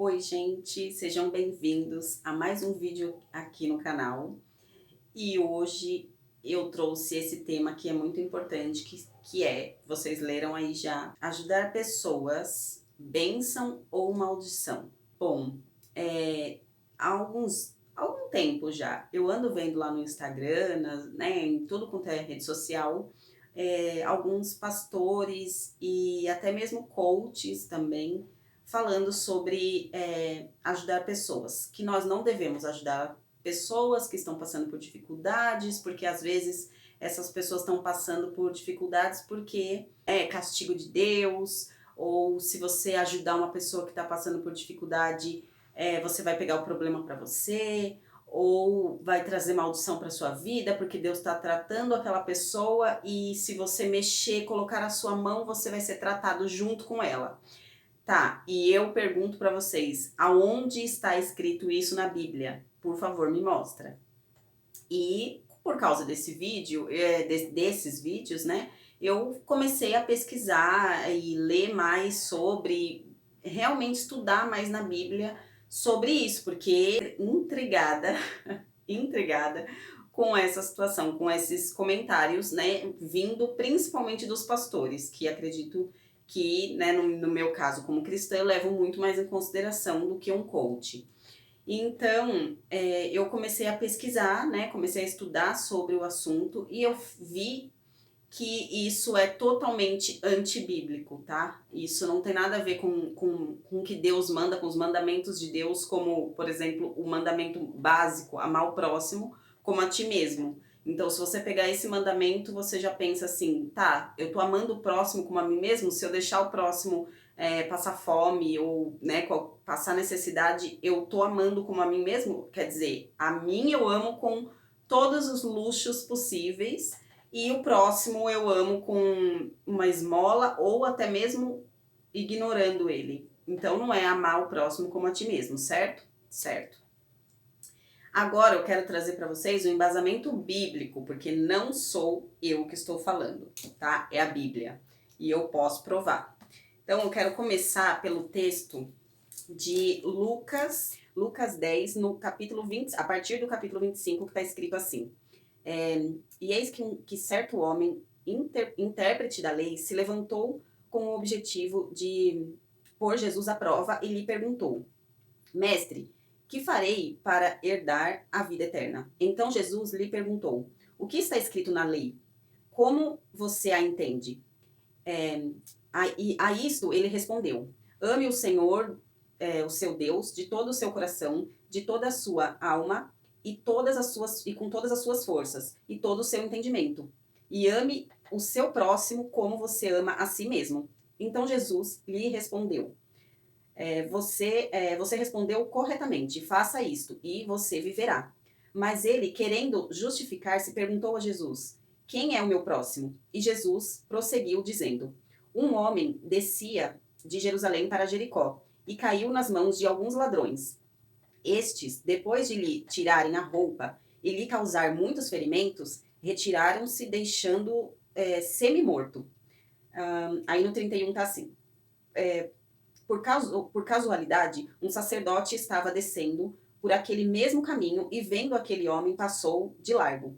Oi, gente, sejam bem-vindos a mais um vídeo aqui no canal. E hoje eu trouxe esse tema que é muito importante, que é, vocês leram aí já, ajudar pessoas, bênção ou maldição. Bom, há algum tempo já, eu ando vendo lá no Instagram, em tudo quanto é rede social, alguns pastores e até mesmo coaches também, falando sobre ajudar pessoas, que nós não devemos ajudar pessoas que estão passando por dificuldades, porque às vezes essas pessoas estão passando por dificuldades porque é castigo de Deus, ou se você ajudar uma pessoa que está passando por dificuldade, você vai pegar o problema para você, ou vai trazer maldição para sua vida, porque Deus está tratando aquela pessoa e se você mexer, colocar a sua mão, você vai ser tratado junto com ela. Tá, e eu pergunto para vocês, aonde está escrito isso na Bíblia? Por favor, me mostra. E por causa desse vídeo, desses vídeos, né, eu comecei a pesquisar e ler mais sobre, realmente estudar mais na Bíblia sobre isso, porque intrigada, intrigada com essa situação, com esses comentários, né, vindo principalmente dos pastores, que acredito que, né, no meu caso como cristã, eu levo muito mais em consideração do que um coach. Então, eu comecei a pesquisar, né, comecei a estudar sobre o assunto e eu vi que isso é totalmente antibíblico, tá? Isso não tem nada a ver com o que Deus manda, com os mandamentos de Deus, como, por exemplo, o mandamento básico, amar o próximo como a ti mesmo. Então, se você pegar esse mandamento, você já pensa assim, tá, eu tô amando o próximo como a mim mesmo, se eu deixar o próximo passar fome ou né, passar necessidade, eu tô amando como a mim mesmo? Quer dizer, a mim eu amo com todos os luxos possíveis, e o próximo eu amo com uma esmola ou até mesmo ignorando ele. Então não é amar o próximo como a ti mesmo, certo? Certo. Agora eu quero trazer para vocês o embasamento bíblico, porque não sou eu que estou falando, tá? É a Bíblia. E eu posso provar. Então eu quero começar pelo texto de Lucas 10, no capítulo 20, a partir do capítulo 25, que está escrito assim. E eis que certo homem, intérprete da lei, se levantou com o objetivo de pôr Jesus à prova e lhe perguntou: Mestre, que farei para herdar a vida eterna? Então Jesus lhe perguntou: O que está escrito na lei? Como você a entende? A isto ele respondeu: Ame o Senhor, o seu Deus, de todo o seu coração, de toda a sua alma e com todas as suas forças e todo o seu entendimento. E ame o seu próximo como você ama a si mesmo. Então Jesus lhe respondeu: você respondeu corretamente, faça isto e você viverá. Mas ele, querendo justificar-se, perguntou a Jesus: Quem é o meu próximo? E Jesus prosseguiu dizendo: Um homem descia de Jerusalém para Jericó e caiu nas mãos de alguns ladrões. Estes, depois de lhe tirarem a roupa e lhe causar muitos ferimentos, retiraram-se, deixando semi-morto. Aí no 31 tá assim. Por casualidade, um sacerdote estava descendo por aquele mesmo caminho e, vendo aquele homem, passou de largo.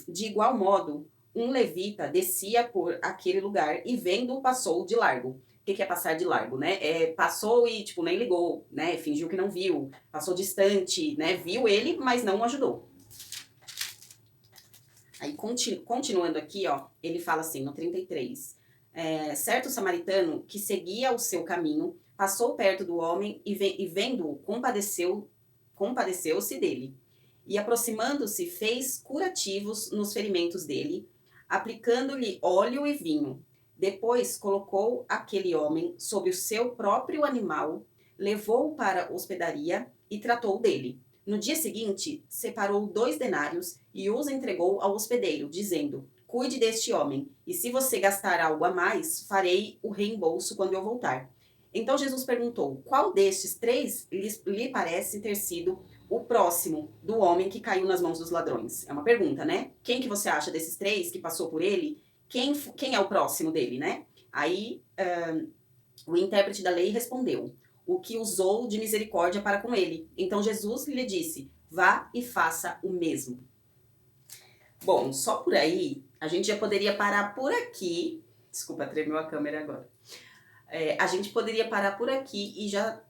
De igual modo, um levita descia por aquele lugar e, vendo-o, passou de largo. O que é passar de largo, né? Passou e, tipo, nem ligou, né? Fingiu que não viu, passou distante, né? Viu ele, mas não o ajudou. Aí, continuando aqui, ó, ele fala assim, no 33. Certo samaritano que seguia o seu caminho, passou perto do homem e vendo-o, compadeceu-se dele. E aproximando-se, fez curativos nos ferimentos dele, aplicando-lhe óleo e vinho. Depois colocou aquele homem sobre o seu próprio animal, levou-o para a hospedaria e tratou dele. No dia seguinte, separou 2 denários e os entregou ao hospedeiro, dizendo: Cuide deste homem, e se você gastar algo a mais, farei o reembolso quando eu voltar. Então Jesus perguntou: Qual destes 3 lhe parece ter sido o próximo do homem que caiu nas mãos dos ladrões? É uma pergunta, né? Quem que você acha desses 3 que passou por ele? Quem é o próximo dele, né? Aí o intérprete da lei respondeu: o que usou de misericórdia para com ele. Então Jesus lhe disse: vá e faça o mesmo. Bom, só por aí, a gente já poderia parar por aqui. Desculpa, tremeu a câmera agora. A gente poderia parar por aqui e já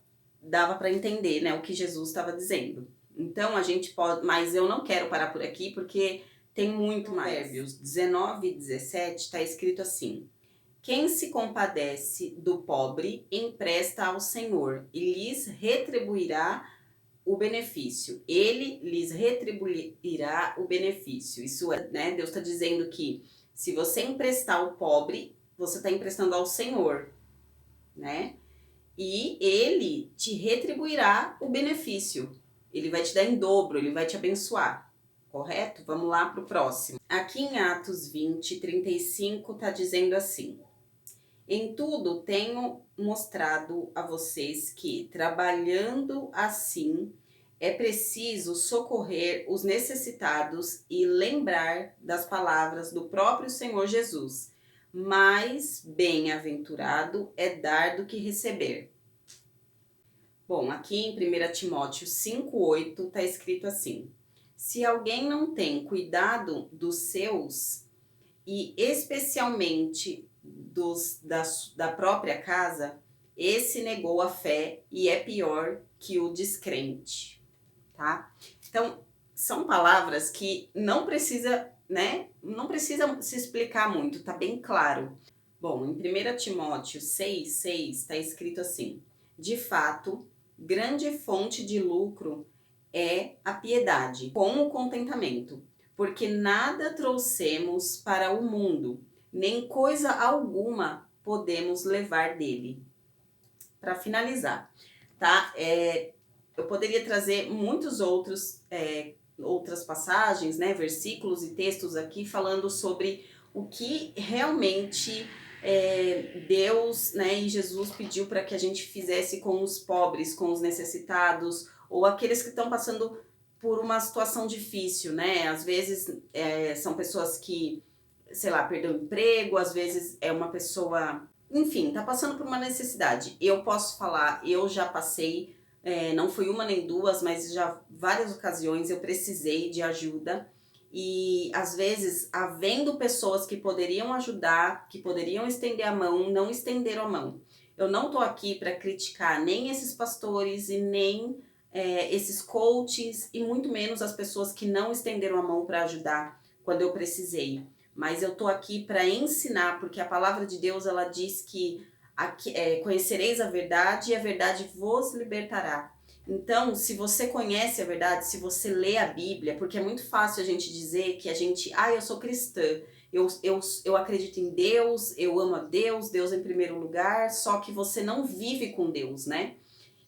dava para entender, né, o que Jesus estava dizendo. Então a gente pode, mas eu não quero parar por aqui porque tem muito mais. Provérbios 19 e 17 está escrito assim: quem se compadece do pobre empresta ao Senhor e lhes retribuirá o benefício. Ele lhes retribuirá o benefício. Isso é, né? Deus está dizendo que se você emprestar ao pobre, você está emprestando ao Senhor, né? E ele te retribuirá o benefício. Ele vai te dar em dobro, ele vai te abençoar. Correto? Vamos lá para o próximo. Aqui em Atos 20, 35 está dizendo assim: em tudo tenho mostrado a vocês que, trabalhando assim, é preciso socorrer os necessitados e lembrar das palavras do próprio Senhor Jesus. Mais bem-aventurado é dar do que receber. Bom, aqui em 1 Timóteo 5,8 está escrito assim: se alguém não tem cuidado dos seus, e especialmente da própria casa, esse negou a fé e é pior que o descrente, tá? Então, são palavras que não precisa, né? Não precisa se explicar muito, tá bem claro. Bom, em 1 Timóteo 6,6 está escrito assim: de fato, grande fonte de lucro é a piedade, com o contentamento, porque nada trouxemos para o mundo, nem coisa alguma podemos levar dele. Para finalizar, tá? Eu poderia trazer muitos outras passagens, né, versículos e textos aqui falando sobre o que realmente Deus, né, e Jesus pediu para que a gente fizesse com os pobres, com os necessitados, ou aqueles que estão passando por uma situação difícil, né? Às vezes são pessoas que, sei lá, perdeu o emprego, às vezes é uma pessoa, enfim, tá passando por uma necessidade. Eu posso falar, eu já passei, não foi uma nem duas, mas já várias ocasiões eu precisei de ajuda. E às vezes, havendo pessoas que poderiam ajudar, que poderiam estender a mão, não estenderam a mão. Eu não tô aqui para criticar nem esses pastores e nem esses coaches e muito menos as pessoas que não estenderam a mão para ajudar quando eu precisei. Mas eu tô aqui para ensinar, porque a palavra de Deus ela diz que conhecereis a verdade e a verdade vos libertará. Então, se você conhece a verdade, se você lê a Bíblia, porque é muito fácil a gente dizer que eu sou cristã, eu acredito em Deus, eu amo a Deus, Deus em primeiro lugar, só que você não vive com Deus, né?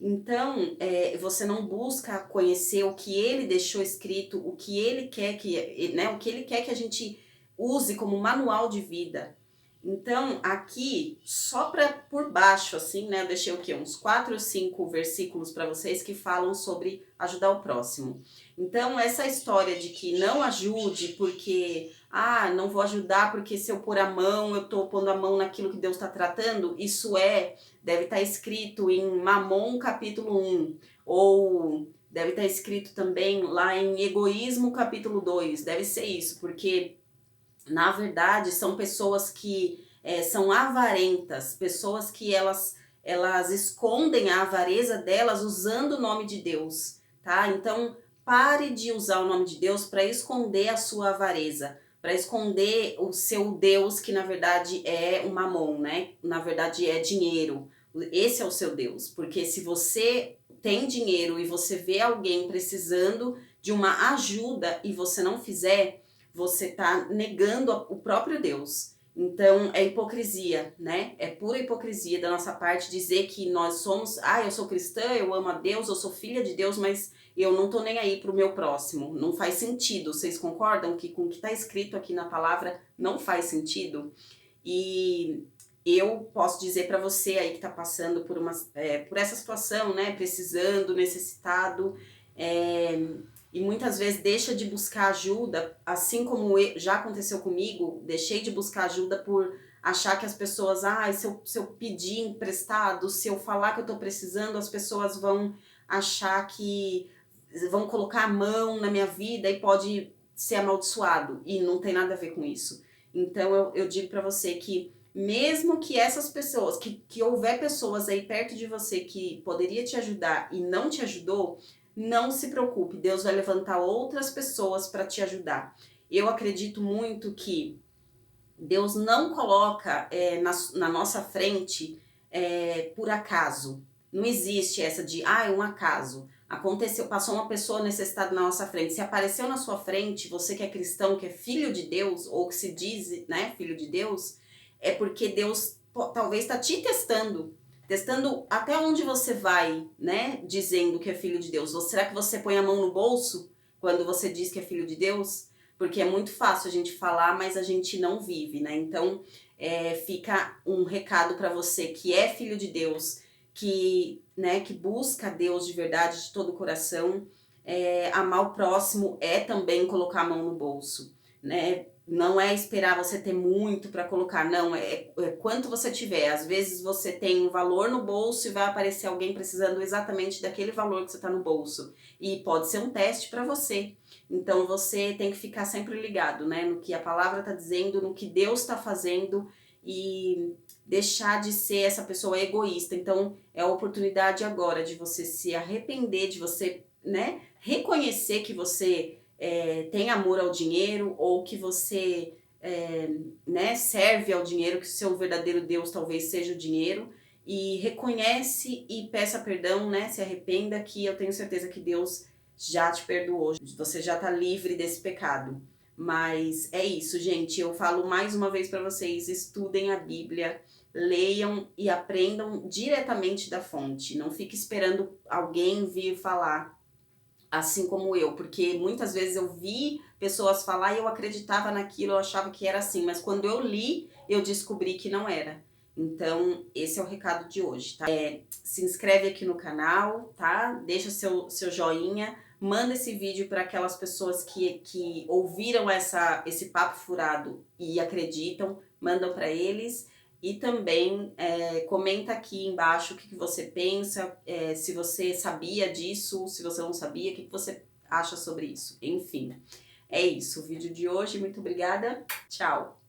Então, você não busca conhecer o que ele deixou escrito, o que ele quer o que ele quer que a gente use como manual de vida. Então, aqui, só por baixo, assim, né, eu deixei o quê? Uns 4 ou 5 versículos para vocês que falam sobre ajudar o próximo. Então, essa história de que não ajude porque, não vou ajudar porque se eu pôr a mão, eu tô pondo a mão naquilo que Deus está tratando, isso deve estar escrito em Mamon capítulo 1, ou deve estar escrito também lá em Egoísmo capítulo 2, deve ser isso, porque na verdade são pessoas que são avarentas, pessoas que elas escondem a avareza delas usando o nome de Deus, tá? Então pare de usar o nome de Deus para esconder a sua avareza, para esconder o seu Deus, que na verdade é o mamon, né? Na verdade é dinheiro. Esse é o seu Deus, porque se você tem dinheiro e você vê alguém precisando de uma ajuda e você não fizer, você está negando o próprio Deus. Então é hipocrisia, né? É pura hipocrisia da nossa parte dizer que nós somos, eu sou cristã, eu amo a Deus, eu sou filha de Deus, mas eu não tô nem aí pro meu próximo. Não faz sentido. Vocês concordam que com o que está escrito aqui na palavra não faz sentido? E eu posso dizer para você aí que está passando por essa situação, né? Precisando, necessitado, e muitas vezes deixa de buscar ajuda, assim como já aconteceu comigo, deixei de buscar ajuda por achar que as pessoas, se eu pedir emprestado, se eu falar que eu tô precisando, as pessoas vão achar que vão colocar a mão na minha vida e pode ser amaldiçoado. E não tem nada a ver com isso. Então eu digo pra você que mesmo que essas pessoas, que houver pessoas aí perto de você que poderia te ajudar e não te ajudou, não se preocupe, Deus vai levantar outras pessoas para te ajudar. Eu acredito muito que Deus não coloca na nossa frente por acaso. Não existe essa de, é um acaso. Aconteceu, passou uma pessoa necessitada na nossa frente. Se apareceu na sua frente, você que é cristão, que é filho de Deus, ou que se diz, né, filho de Deus, é porque Deus talvez está te testando. Testando até onde você vai, né, dizendo que é filho de Deus. Ou será que você põe a mão no bolso quando você diz que é filho de Deus? Porque é muito fácil a gente falar, mas a gente não vive, né? Então, fica um recado para você que é filho de Deus, que busca Deus de verdade, de todo o coração. Amar o próximo é também colocar a mão no bolso, né? Não é esperar você ter muito para colocar, não, é quanto você tiver. Às vezes você tem um valor no bolso e vai aparecer alguém precisando exatamente daquele valor que você está no bolso. E pode ser um teste para você. Então você tem que ficar sempre ligado, né, no que a palavra está dizendo, no que Deus está fazendo e deixar de ser essa pessoa egoísta. Então é a oportunidade agora de você se arrepender, de você, né, reconhecer que você tem amor ao dinheiro ou que você né, serve ao dinheiro, que o seu verdadeiro Deus talvez seja o dinheiro, e reconhece e peça perdão, né, se arrependa, que eu tenho certeza que Deus já te perdoou, você já tá livre desse pecado. Mas é isso, gente, eu falo mais uma vez para vocês, estudem a Bíblia, leiam e aprendam diretamente da fonte, não fique esperando alguém vir falar, assim como eu, porque muitas vezes eu vi pessoas falar e eu acreditava naquilo, eu achava que era assim, mas quando eu li, eu descobri que não era. Então, esse é o recado de hoje, tá? Se inscreve aqui no canal, tá? Deixa seu joinha, manda esse vídeo para aquelas pessoas que ouviram esse papo furado e acreditam, mandam para eles. E também comenta aqui embaixo o que você pensa, se você sabia disso, se você não sabia, o que você acha sobre isso. Enfim, é isso o vídeo de hoje. Muito obrigada. Tchau!